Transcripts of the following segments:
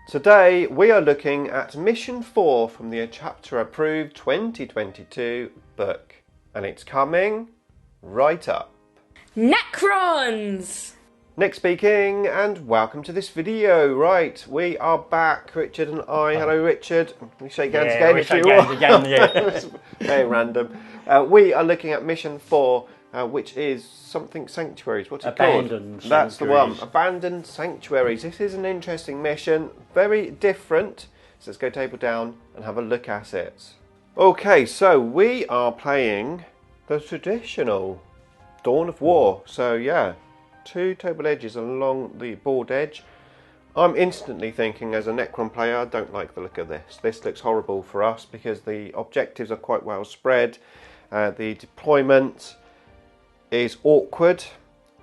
Today we are looking at Mission 4 from the Chapter Approved 2022 book, and it's coming right up. Necrons! Nick speaking, and welcome to this video. Right, we are back, Richard and I. Hello, Richard. We shake hands again if you want. Very random. We are looking at Mission 4, which is something Sanctuaries. What's it called? Abondoned Sanctuaries. That's the one. Abandoned Sanctuaries. This is an interesting mission, very different. So let's go table down and have a look at it. Okay, so we are playing the traditional Dawn of War. So yeah, 2 table edges along the board edge. I'm instantly thinking, as a Necron player, I don't like the look of this. This looks horrible for us because the objectives are quite well spread. The deployment is awkward.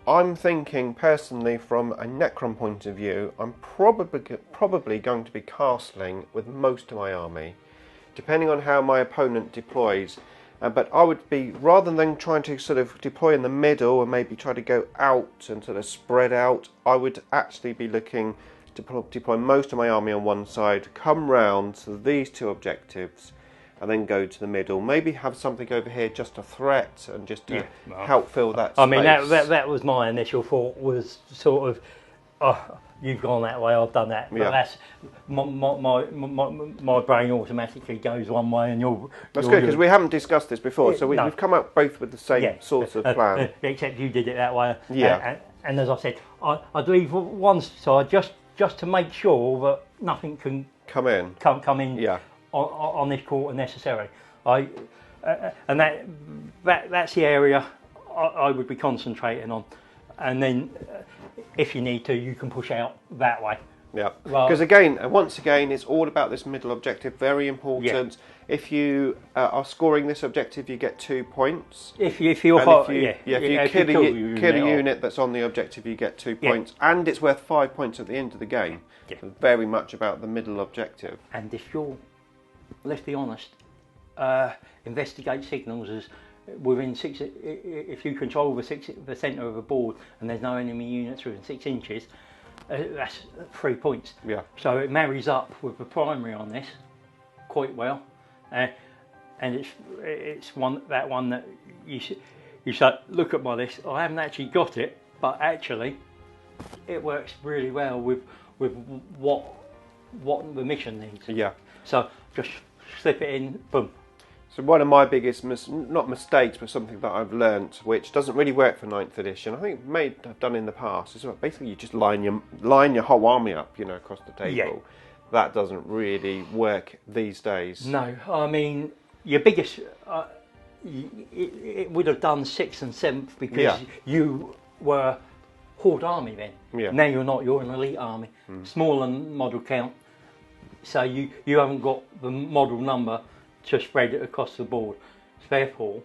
I'm thinking personally from a Necron point of view, I'm probably going to be castling with most of my army, depending on how my opponent deploys. But I would be, rather than trying to sort of deploy in the middle and maybe try to go out and sort of spread out, I would actually be looking to deploy most of my army on one side, come round to these 2 objectives, and then go to the middle. Maybe have something over here just a threat and just to help fill that space. I mean, that was my initial thought, was sort of, oh, you've gone that way, I've done that. But that's my brain automatically goes one way, and you're. That's good, because we haven't discussed this before, so we've come up both with the same sorts of plan. Except you did it that way. Yeah. And as I said, I'd leave one side just to make sure that nothing can come in. Come in. Yeah. On this quarter necessary, and that's the area I would be concentrating on, and then if you need to, you can push out that way. Yeah, because once again, it's all about this middle objective. Very important. Yeah. If you are scoring this objective, you get 2 points. If you kill a unit that's on the objective, you get 2 points, and it's worth 5 points at the end of the game. Yeah. So very much about the middle objective. And if you're, let's be honest, investigate signals as within 6. If you control the centre of a board and there's no enemy units within 6 inches, that's 3 points. Yeah. So it marries up with the primary on this quite well, and it's one that you say, look at my list. I haven't actually got it, but actually it works really well with what the mission needs. Yeah. So just slip it in, boom. So one of my biggest, not mistakes, but something that I've learnt, which doesn't really work for 9th edition, I think may have done in the past, is basically you just line your whole army up, across the table. Yeah. That doesn't really work these days. No, I mean, your biggest, it would have done 6th and 7th because you were Horde army then. Yeah. Now you're not, you're an elite army. Smaller model count, so you haven't got the model number to spread it across the board. Therefore,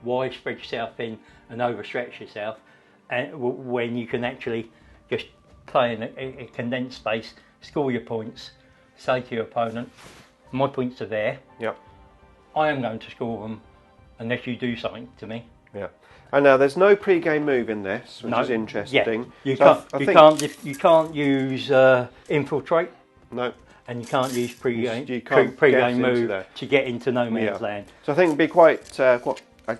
why spread yourself thin and overstretch yourself, and when you can actually just play in a condensed space, score your points, say to your opponent, my points are there. Yep. I am going to score them unless you do something to me. Yeah. And now there's no pre-game move in this, which is interesting. Yeah. You can't use infiltrate. No. And you can't use pre-game move to get into no man's land. So I think it'd be quite a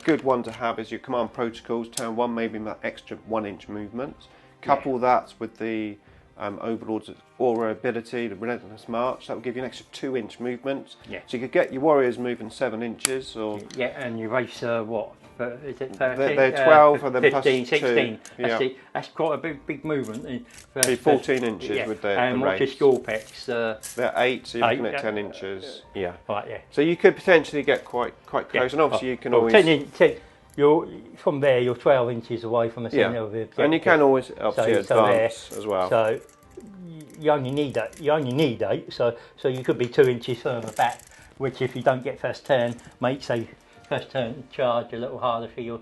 good one to have is your command protocols. Turn 1, maybe that extra 1-inch movement. Couple that with the Overlord's Aura ability, the Relentless March. That will give you an extra 2-inch movement. Yeah. So you could get your warriors moving 7 inches. Or and your race, what? Is it 13? They're 12 and then 15, plus 16. 2. That's quite a big movement. 14 inches with the and race. What's your score pecs? They're 8, so you're looking at 10 inches. Yeah. Right, yeah. So you could potentially get quite close, and obviously you can always... From there, you're 12 inches away from the centre of the objective. And you can always obviously advance as well. So you only need 8, so you could be 2 inches further back, which if you don't get first turn, makes first turn charge a little harder for your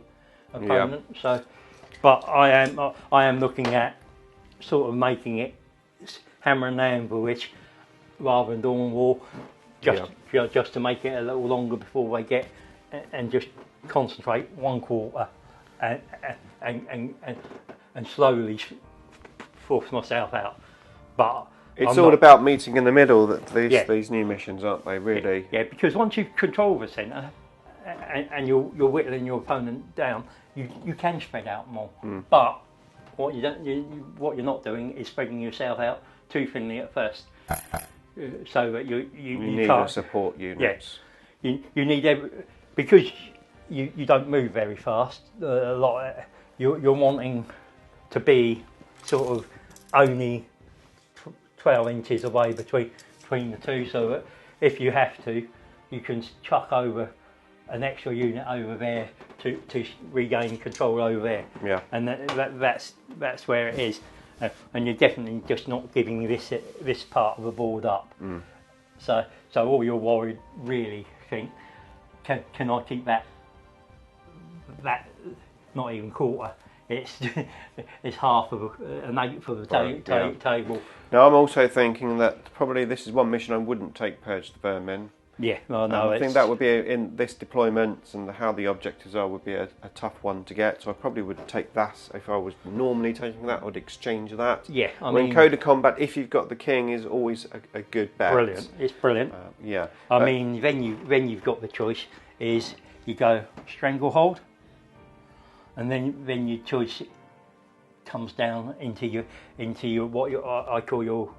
opponent. Yeah. So, but I am looking at sort of making it hammer and anvil-ish rather than Dawn War, just to make it a little longer before they get, and just concentrate 1 quarter and slowly force myself out. But It's all about meeting in the middle. That these new missions, aren't they? Really. Yeah, because once you control the centre and you're whittling your opponent down, you can spread out more. But what what you're not doing is spreading yourself out too thinly at first, so that you need can't, a support units. Yeah, you need because you don't move very fast. A lot. You're wanting to be sort of only 12 inches away between the two, so that if you have to, you can chuck over an extra unit over there to regain control over there. Yeah. And that's where it is, and you're definitely just not giving this part of the board up. So all you're worried really think, can I keep that not even quarter? It's half of an eighth of the table. Now I'm also thinking that probably this is one mission I wouldn't take Purge the Vermin. Yeah, well, no, I think that would be in this deployment and how the objectives are would be a tough one to get. So I probably would take that if I was normally taking that. I would exchange that. Yeah, I mean, Code of Combat, if you've got the King, is always a good bet. Brilliant, it's brilliant. Yeah. I mean, then you've got the choice is you go Stranglehold, and then your choice comes down into your I call your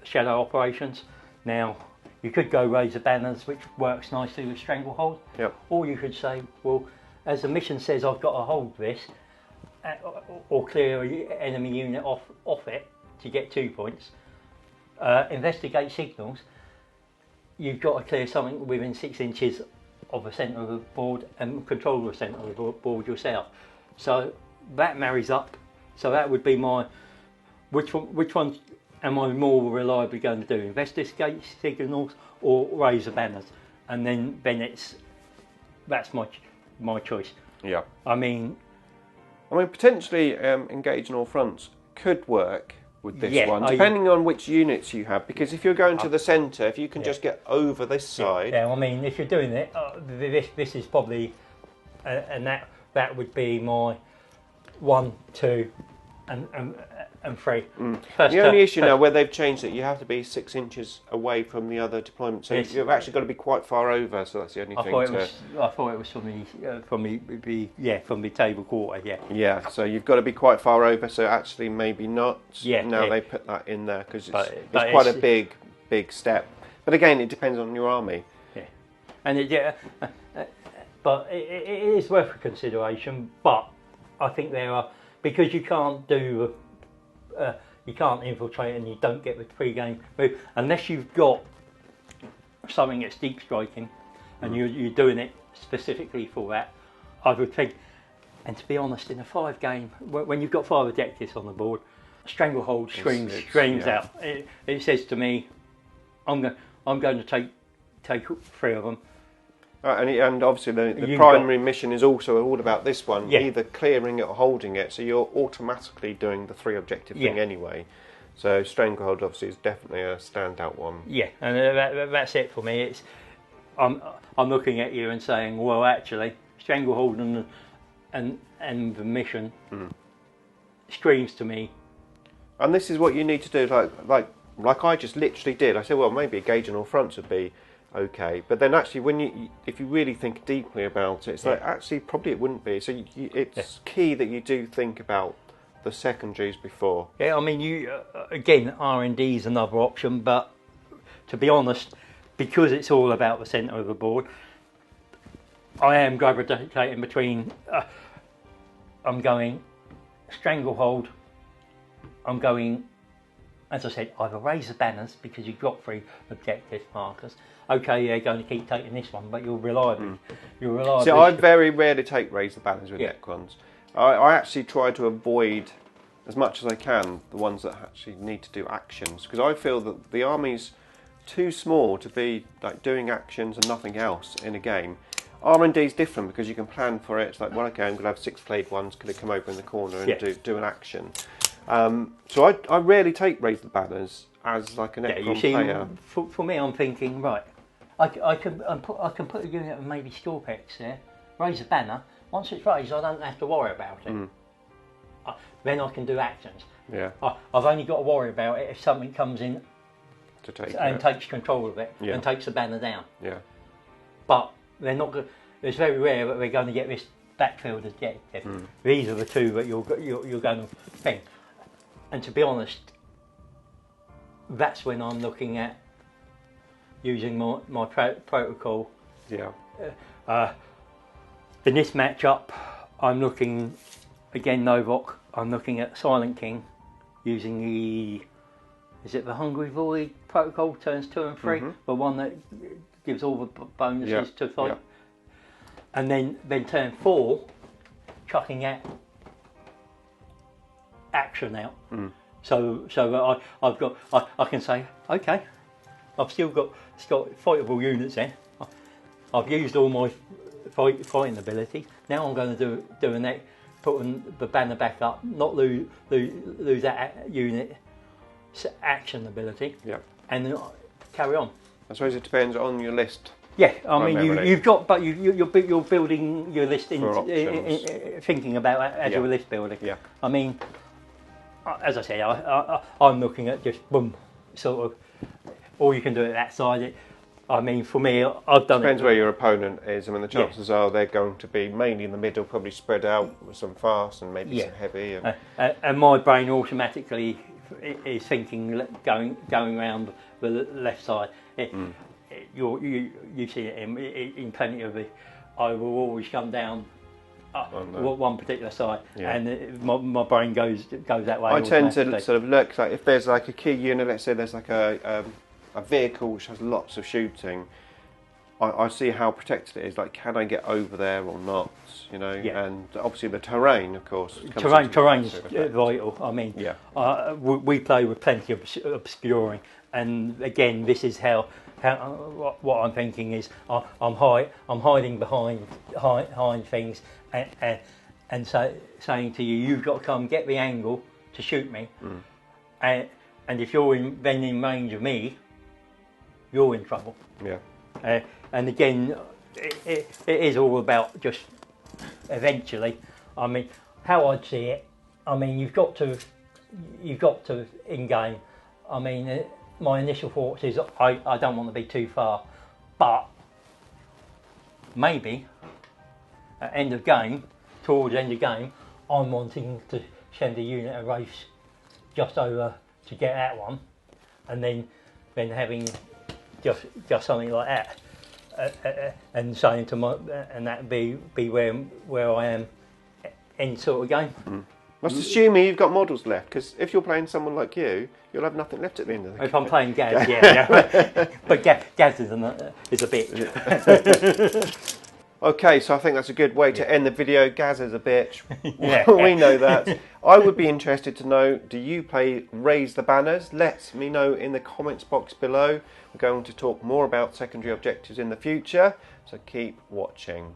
shadow operations. Now you could go Razor Banners, which works nicely with Stranglehold. Yep. Or you could say, well, as the mission says, I've got to hold this, or clear an enemy unit off it to get 2 points. Investigate signals. You've got to clear something within 6 inches of the centre of the board and control the centre of the board yourself. So that marries up. So that would be my which one am I more reliably going to do? Investigate signals or Razor Banners? And then that's my choice. Yeah. I mean potentially engaging all fronts could work with this one, depending on which units you have. Because if you're going to the centre, if you can just get over this side. Yeah, I mean, if you're doing it, this is probably, and that would be my 1, 2, and 3. The only issue now where they've changed it, you have to be 6 inches away from the other deployment, so you've actually got to be quite far over. So that's the only thing. I thought it was from the table quarter. Yeah. Yeah. So you've got to be quite far over. So actually, maybe not. Yeah. Now they put that in there because it's quite a big step. But again, it depends on your army. Yeah. And but it is worth a consideration. But I think there are, because you can't do. You can't infiltrate and you don't get the pre-game move unless you've got something that's deep striking and you're doing it specifically for that. I would think, and to be honest, in a 5 game, when you've got 5 objectives on the board, Stranglehold screams out. It says to me, I'm going to take 3 of them. And obviously the primary mission is also all about this one, either clearing it or holding it, so you're automatically doing the 3 objective thing anyway. So Stranglehold obviously is definitely a standout one. Yeah, and that's it for me. I'm looking at you and saying, well, actually, Stranglehold and the mission screams to me. And this is what you need to do, like I just literally did. I said, well, maybe engaging all fronts would be okay, but then actually if you really think deeply about it, it's like actually probably it wouldn't be. So it's key that you do think about the secondaries before. Yeah, I mean, you again, R&D is another option, but to be honest, because it's all about the centre of the board, I am gravitating between I'm going Stranglehold, I'm going, as I said, either Razor Banners because you've got 3 objective markers. Okay, you're going to keep taking this one, but you're reliable. See, I very rarely take Razor Banners with Necrons. I actually try to avoid, as much as I can, the ones that actually need to do actions, because I feel that the army's too small to be like doing actions and nothing else in a game. R&D is different because you can plan for it. It's like, well, okay, I'm going to have 6 flayed ones, going to come over in the corner and do an action. So I rarely take Razor Banners as like an Necron player. For me, I'm thinking, right, I can put a unit of maybe Scorpex there, raise a banner. Once it's raised, I don't have to worry about it. Then I can do actions. Yeah. I've only got to worry about it if something comes in To take and it. takes control of it Yeah. and takes the banner down. Yeah. But they're not good. It's very rare that we're going to get this backfield objective. These are the two that you're going to think. And to be honest, that's when I'm looking at using my protocol. Yeah. In this matchup, I'm looking, again Novok, I'm looking at Silent King using is it the Hungry Void protocol, turns 2 and 3, the one that gives all the bonuses to fight. Yeah. And then turn 4, chucking out action out. So I've got I can say, okay, I've still got fightable units there. I've used all my fighting ability. Now I'm going to do a neck, putting the banner back up, not lose that unit action ability, and then carry on. I suppose it depends on your list. Yeah, I mean primarily. you've got, but you're building your list in thinking about as your list building. Yeah. I mean, as I say, I'm looking at just boom, sort of. All you can do at that side. I mean, for me, I've done Depends it. where your opponent is. I mean, the chances are they're going to be mainly in the middle, probably spread out with some fast and maybe some heavy. And my brain automatically is thinking going around the left side. You see it in plenty of the. I will always come down one particular side, and my brain goes that way. I tend to sort of look like if there's like a key unit. Let's say there's like a vehicle which has lots of shooting. I see how protected it is. Like, can I get over there or not? You know, and obviously the terrain, of course. Terrain's vital. I mean, we play with plenty of obscuring, and again, this is how what I'm thinking is I'm hiding behind things, and saying to you, you've got to come get the angle to shoot me, and if you're then in range of me, you're in trouble. Yeah. And again, it is all about just eventually. I mean, how I'd see it. I mean, you've got to in game. I mean, my initial thoughts is I don't want to be too far, but maybe at end of game, towards end of game, I'm wanting to send a unit a race just over to get that one, and then having just something like that. And saying to and that be where I am in sort of game. Must assuming you've got models left, because if you're playing someone like you, you'll have nothing left at the end of the game. If I'm playing Gaz, but Gaz is a bitch. Okay, so I think that's a good way to end the video. Gaz is a bitch. We know that. I would be interested to know, do you play Raise the Banners? Let me know in the comments box below. We're going to talk more about secondary objectives in the future, so keep watching.